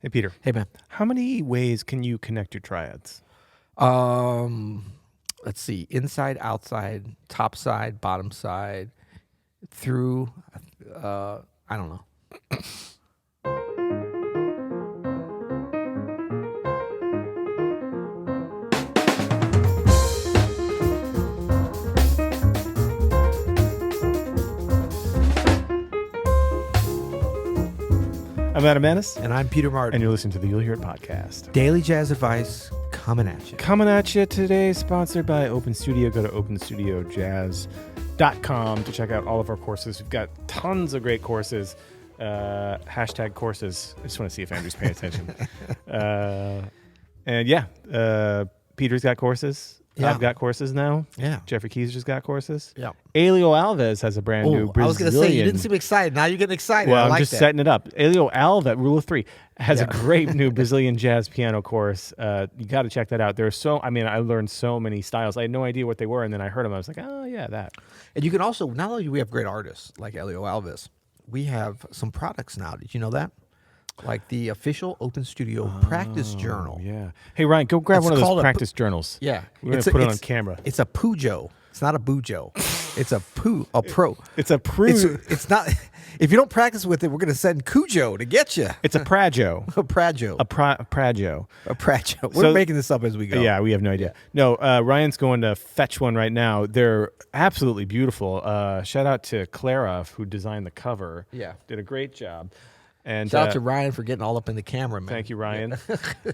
Hey, Peter. Hey, man. How many ways can you connect your triads? Let's see. Inside, outside, top side, bottom side, through. I don't know. I'm Adam Maness. And I'm Peter Martin. And you're listening to the You'll Hear It podcast. Daily jazz advice coming at you. Coming at you today, sponsored by Open Studio. Go to openstudiojazz.com to check out all of our courses. We've got tons of great courses. Hashtag courses. I just want to see if Andrew's paying attention. Peter's got courses. Yeah. I've got courses now. Yeah. Jeffrey Keys just got courses. Yeah. Elio Alves has a brand new Brazilian. I was going to say, you didn't seem excited. Now you're getting excited. Well, I like I'm just that. setting it up. Elio Alves, Rule of Three, has a great new Brazilian jazz piano course. You got to check that out. There's I learned so many styles. I had no idea what they were, and then I heard them. I was like, oh, yeah, that. And you can also, not only do we have great artists like Elio Alves, we have some products now. Did you know that? Like the official Open Studio practice journal. Yeah. Hey, Ryan, go grab one of those practice journals. Yeah. We're going to put it on camera. It's a Pujo. It's not a Bujo. It's a Pro. It's a It's not. If you don't practice with it, we're going to send Cujo to get you. It's a Prajo. A Prajo. A Prajo. A Prajo. We're making this up as we go. Yeah, we have no idea. No, Ryan's going to fetch one right now. They're absolutely beautiful. Shout out to Clara, who designed the cover. Yeah. Did a great job. And shout out to Ryan for getting all up in the camera, man. Thank you, Ryan.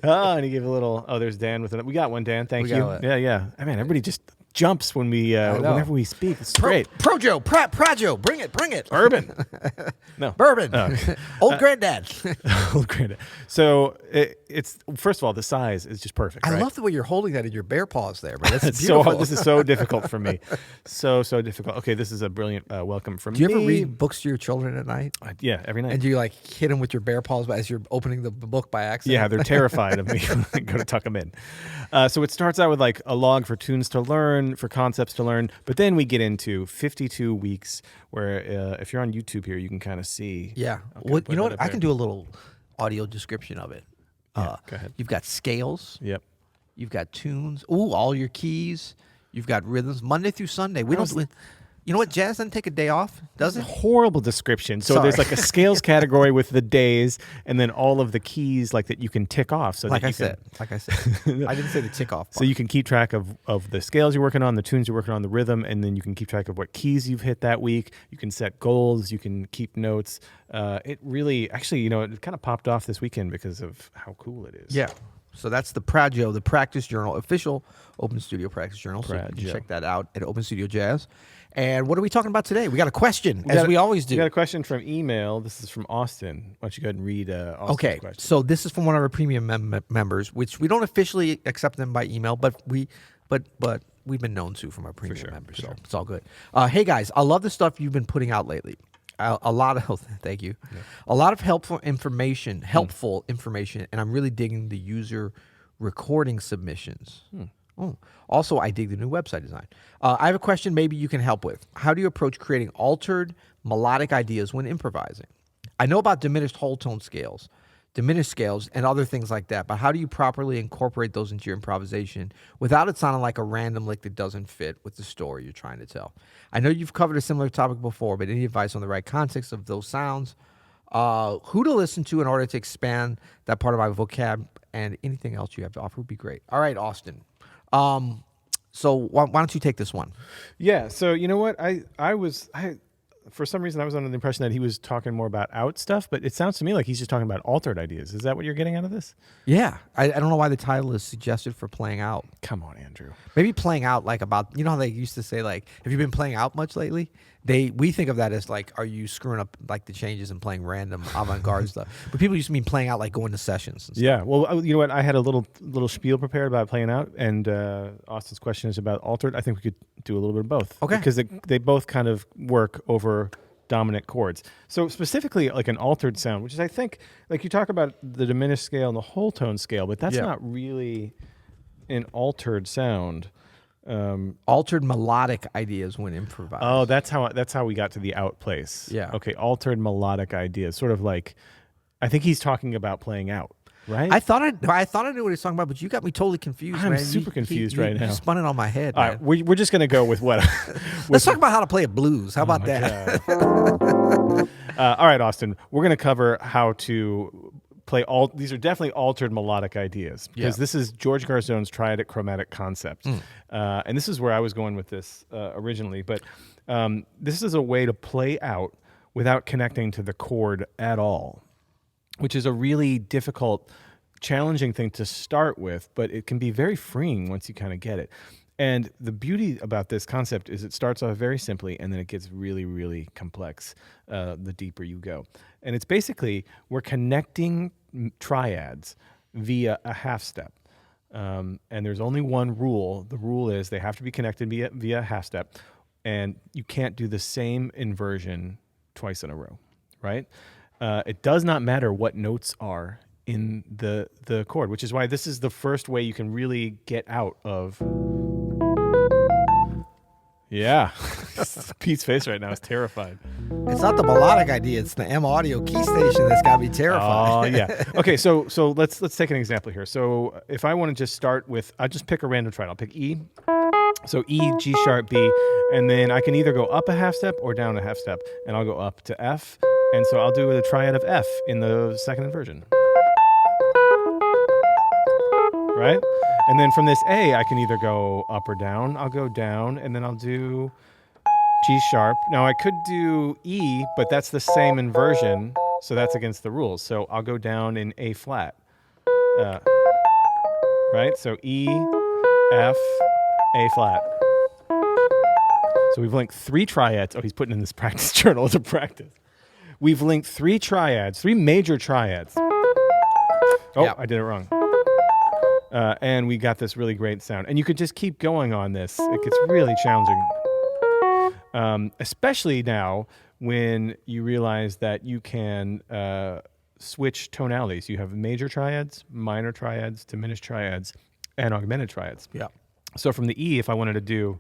And he gave a little. Oh, there's Dan with it. We got one, Dan. Thank you. Yeah. I mean, everybody just jumps when we whenever we speak. It's great. Projo, Prajo, bring it. Bourbon. No. Bourbon. Oh. Old granddad. Old granddad. So it's first of all, the size is just perfect. I right? love the way you're holding that in your bear paws there, man. That's It's beautiful. so hard. This is so difficult for me. So difficult. Okay, this is a brilliant welcome from me. Do you ever read books to your children at night? Yeah, every night. And do you like hit them with your bear paws as you're opening the book by accident? Yeah, they're terrified of me when I go to tuck them in. So it starts out with like a log for tunes to learn, for concepts to learn, but then we get into 52 weeks where if you're on YouTube here, you can kind of see. Yeah. Well, you know what? I can do a little audio description of it. Go ahead. You've got scales. Yep. You've got tunes. Ooh, all your keys. You've got rhythms. Monday through Sunday. You know what? Jazz doesn't take a day off, does it? Horrible description. So Sorry. there's like a scales category with the days, and then all of the keys like that you can tick off. So like I said, I didn't say the tick off part. So you can keep track of the scales you're working on, the tunes you're working on, the rhythm, and then you can keep track of what keys you've hit that week. You can set goals. You can keep notes. It really, actually, it kind of popped off this weekend because of how cool it is. Yeah. So that's the Prajo, the practice journal, official Open Studio practice journal. So you can Prajo. check that out at Open Studio Jazz. And what are we talking about today? We got a question, as we always do. We got a question from email. This is from Austin. Why don't you go ahead and read Austin's question? So this is from one of our premium members, which we don't officially accept them by email, but we've been known to from our premium members. So it's all good. Hey guys, I love the stuff you've been putting out lately. A lot of thank you. Yeah. A lot of helpful information, and I'm really digging the user recording submissions. Oh. Also, I dig the new website design. I have a question maybe you can help with. How do you approach creating altered melodic ideas when improvising? I know about diminished whole tone scales, diminished scales, and other things like that, but how do you properly incorporate those into your improvisation without it sounding like a random lick that doesn't fit with the story you're trying to tell? I know you've covered a similar topic before, but any advice on the right context of those sounds? Who to listen to in order to expand that part of my vocab, and anything else you have to offer would be great. All right, Austin. So why don't you take this one? Yeah. So you know what? I for some reason I was under the impression that he was talking more about out stuff, but it sounds to me like he's just talking about altered ideas. Is that what you're getting out of this? Yeah. I don't know why the title is suggested for playing out. Come on, Andrew. Maybe playing out like about, how they used to say like, have you been playing out much lately? We think of that as like, are you screwing up like the changes and playing random avant-garde stuff? But people used to mean playing out like going to sessions and stuff. Yeah. Well, you know what? I had a little spiel prepared about playing out, and Austin's question is about altered. I think we could do a little bit of both. Okay. Because they both kind of work over dominant chords. So specifically like an altered sound, which is, I think, like you talk about the diminished scale and the whole tone scale, but that's not really an altered sound. Altered melodic ideas when improvised. Oh, that's how we got to the out place. Yeah. Okay, altered melodic ideas, sort of like, I think he's talking about playing out. Right? I thought I knew what he was talking about, but you got me totally confused, I'm man. super confused right now. You spun it on my head, All man. right, we're just going to go with what? Let's talk about how to play a blues. How about that? All right, Austin. We're going to cover how to play all. These are definitely altered melodic ideas because this is George Garzone's Triadic Chromatic concept, and this is where I was going with this originally. But this is a way to play out without connecting to the chord at all, which is a really difficult, challenging thing to start with, but it can be very freeing once you kind of get it. And the beauty about this concept is it starts off very simply, and then it gets really, really complex the deeper you go. And it's basically, we're connecting triads via a half step. And there's only one rule. The rule is they have to be connected via a half step, and you can't do the same inversion twice in a row, right? It does not matter what notes are in the chord, which is why this is the first way you can really get out of. Yeah. Pete's face right now is terrified. It's not the melodic idea; it's the M audio key station that's got me terrified. Oh yeah. Okay, so let's take an example here. So if I want to just start with, I'll just pick a random triad. I'll pick E. So E, G sharp, B, and then I can either go up a half step or down a half step, and I'll go up to F, and so I'll do the triad of F in the second inversion. Right? And then from this A, I can either go up or down. I'll go down, and then I'll do G sharp. Now, I could do E, but that's the same inversion, so that's against the rules. So I'll go down in A flat. Right? So E, F, A flat. So we've linked 3 triads. Oh, he's putting in this practice journal as a practice. We've linked 3 triads, 3 major triads. Oh, yep. I did it wrong. And we got this really great sound. And you could just keep going on this. It gets really challenging. Especially now when you realize that you can switch tonalities. You have major triads, minor triads, diminished triads, and augmented triads. Yeah. So from the E, if I wanted to do,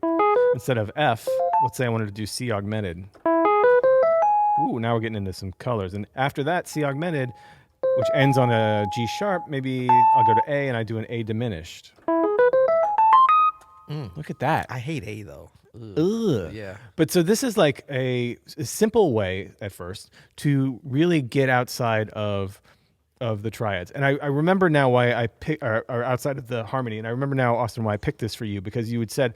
instead of F, let's say I wanted to do C augmented. Ooh, now we're getting into some colors. And after that, C augmented, which ends on a G sharp, maybe I'll go to A and I do an A diminished. Look at that. I hate A though. Ugh. Yeah. But so this is like a simple way at first to really get outside of the triads. And I remember now why I picked, or outside of the harmony, and I remember now, Austin, why I picked this for you, because you had said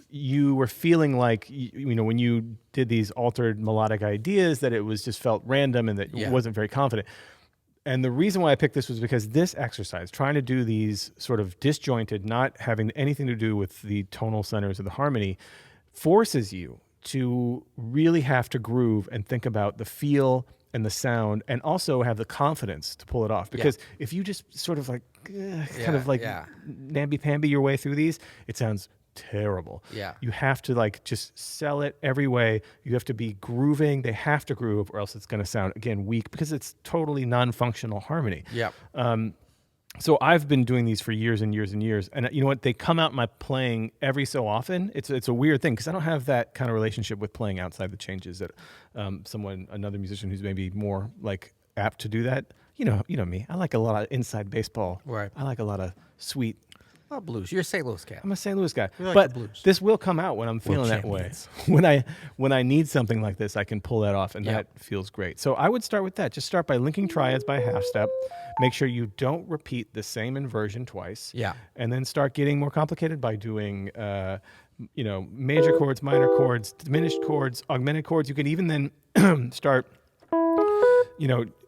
you were feeling like, you know, when you did these altered melodic ideas, that it was just felt random and that you wasn't very confident. And the reason why I picked this was because this exercise, trying to do these sort of disjointed, not having anything to do with the tonal centers of the harmony, forces you to really have to groove and think about the feel and the sound, and also have the confidence to pull it off. Because if you just sort of like, namby-pamby your way through these, it sounds terrible. Yeah. You have to like just sell it every way. You have to be grooving. They have to groove, or else it's going to sound, again, weak, because it's totally non-functional harmony. Yeah. So I've been doing these for years and years and years. And you know what? They come out in my playing every so often. It's a weird thing because I don't have that kind of relationship with playing outside the changes that another musician who's maybe more like apt to do that. You know me. I like a lot of inside baseball. Right. I like a lot of sweet. Oh, blues. You're a St. Louis cat. I'm a St. Louis guy. Like but the blues. this will come out when I'm feeling that way. When I need something like this, I can pull that off, and that feels great. So I would start with that. Just start by linking triads by half step. Make sure you don't repeat the same inversion twice. Yeah. And then start getting more complicated by doing major chords, minor chords, diminished chords, augmented chords. You can even then start,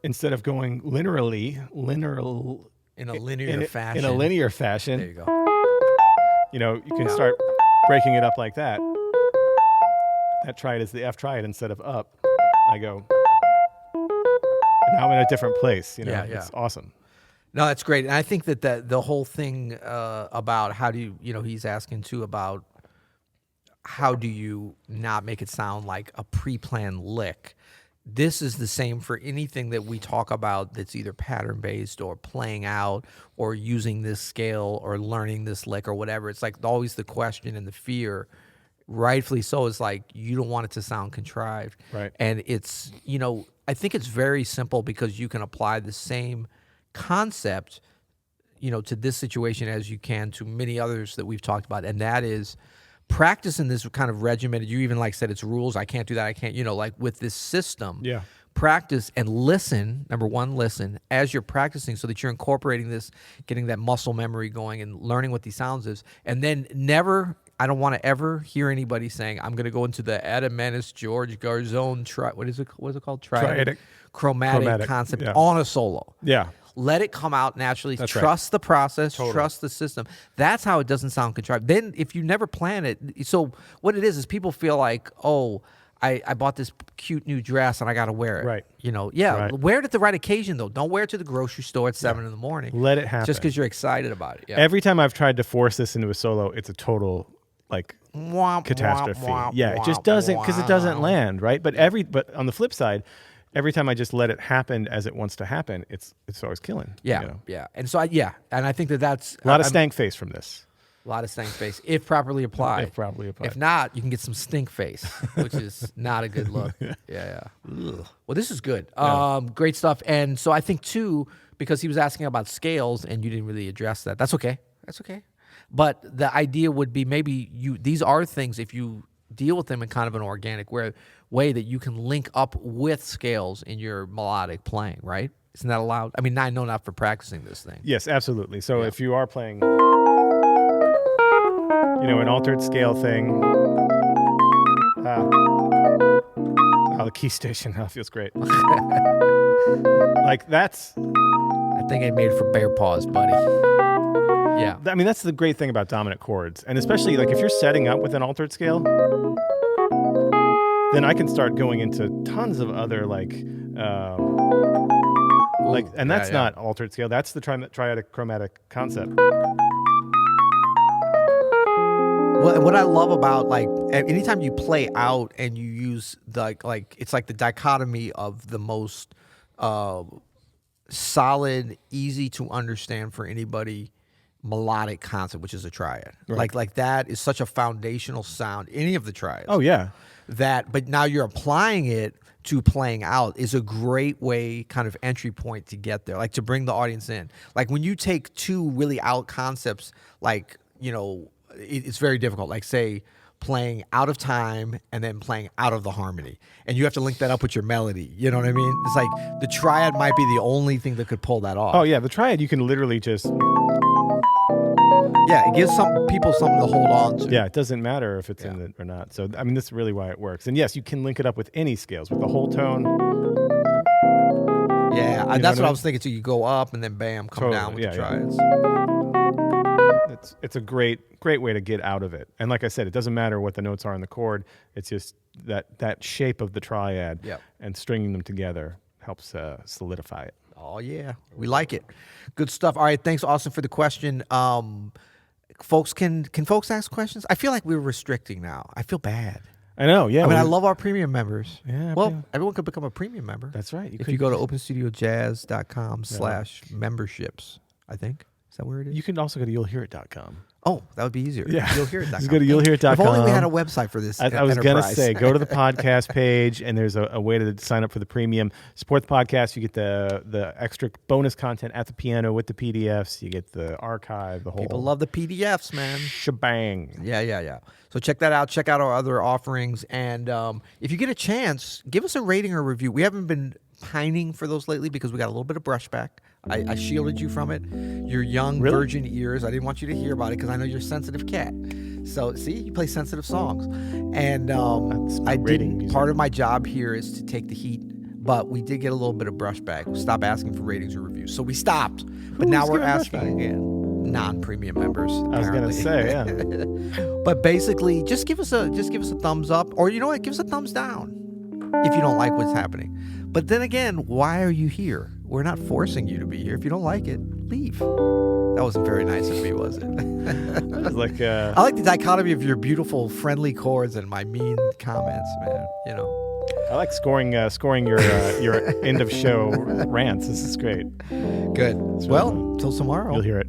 instead of going linearly in a linear fashion. In a linear fashion. There you go. You can start breaking it up like that. That triad is the F triad instead of up. I go, and now I'm in a different place. It's awesome. No, that's great. And I think that the whole thing about how do you, he's asking too about how do you not make it sound like a pre-planned lick. This is the same for anything that we talk about that's either pattern-based or playing out or using this scale or learning this lick or whatever. It's like always the question and the fear, rightfully so, is like you don't want it to sound contrived. Right. And it's, I think it's very simple because you can apply the same concept, to this situation as you can to many others that we've talked about, and that is practicing this kind of regimented. You even said it's rules. I can't do that. I can't. With this system. Yeah. Practice and listen. Number one, listen as you're practicing, so that you're incorporating this, getting that muscle memory going, and learning what these sounds is. And then never. I don't want to ever hear anybody saying, I'm going to go into the Adam Maness, George Garzone, what is it called? Triadic. Chromatic concept on a solo. Yeah. Let it come out naturally. That's trust the process. Totally. Trust the system. That's how it doesn't sound contrived. Then if you never plan it, so what it is people feel like, oh, I bought this cute new dress and I got to wear it. Right. Right. Wear it at the right occasion, though. Don't wear it to the grogrocery store at 7 in the morning. Let it happen. Just because you're excited about it. Yeah. Every time I've tried to force this into a solo, it's a total catastrophe. It just doesn't, because it doesn't land, right? But on the flip side, every time I just let it happen as it wants to happen, it's always killing. Yeah. And so and I think that's a lot of stank face from this. A lot of stank face, if properly applied. If not, you can get some stink face, which is not a good look. Yeah. Well, this is good. Great stuff. And so I think too, because he was asking about scales and you didn't really address that. That's okay. But the idea would be maybe these are things, if you deal with them in kind of an organic way, that you can link up with scales in your melodic playing, right? Isn't that allowed? I mean, I know not for practicing this thing. Yes, absolutely. So if you are playing, an altered scale thing, the key station, feels great. That's... I think I made it for bear paws, buddy. Yeah. I mean, that's the great thing about dominant chords. And especially if you're setting up with an altered scale, then I can start going into tons of other and that's not altered scale. That's the triadic chromatic concept. What I love about anytime you play out and you use it's like the dichotomy of the most solid, easy to understand for anybody melodic concept, which is a triad. Right. Like that is such a foundational sound. Any of the triads. Oh yeah. But now you're applying it to playing out is a great way, kind of entry point to get there, to bring the audience in. When you take two really out concepts, it's very difficult. Say playing out of time and then playing out of the harmony, and you have to link that up with your melody. You know what I mean? It's the triad might be the only thing that could pull that off. Oh yeah, the triad you can literally just. Yeah, it gives some people something to hold on to. Yeah, it doesn't matter if it's in it or not. So, I mean, this is really why it works. And yes, you can link it up with any scales, with the whole tone. Yeah, and that's what I was thinking too. You go up and then bam, come down with the triads. It's a great way to get out of it. And like I said, it doesn't matter what the notes are on the chord. It's just that shape of the triad and stringing them together helps solidify it. Oh, yeah. We like it. Good stuff. All right. Thanks, Austin, for the question. Folks, can folks ask questions? I feel like we're restricting now. I feel bad. I know, yeah. I mean, I love our premium members. Yeah. Well, everyone could become a premium member. That's right. If you go to openstudiojazz.com/memberships, I think. Is that where it is? You can also go to you'llhearit.com. Oh, that would be easier. Yeah. You'llhearit.com. Just go to you'llhearit.com. If only we had a website for this. I was going to say, go to the podcast page, and there's a way to sign up for the premium. Support the podcast. You get the extra bonus content at the piano with the PDFs. You get the archive, the whole. People love the PDFs, man. Shebang. Yeah. So check that out. Check out our other offerings. And if you get a chance, give us a rating or review. We haven't been pining for those lately because we got a little bit of brushback. I shielded you from it. Your young virgin ears. I didn't want you to hear about it because I know you're a sensitive cat. So see, you play sensitive songs, and I didn't. Part of my job here is to take the heat, but we did get a little bit of brushback. We stopped asking for ratings or reviews, so we stopped. But now we're asking again. Non-premium members. I was gonna say, yeah. But basically, just give us a thumbs up, or you know what, give us a thumbs down if you don't like what's happening. But then again, why are you here? We're not forcing you to be here. If you don't like it, leave. That wasn't very nice of me, was it? It was like I like the dichotomy of your beautiful, friendly chords and my mean comments, man. You know. I like scoring your end of show rants. This is great. Good. Well, till tomorrow. You'll hear it.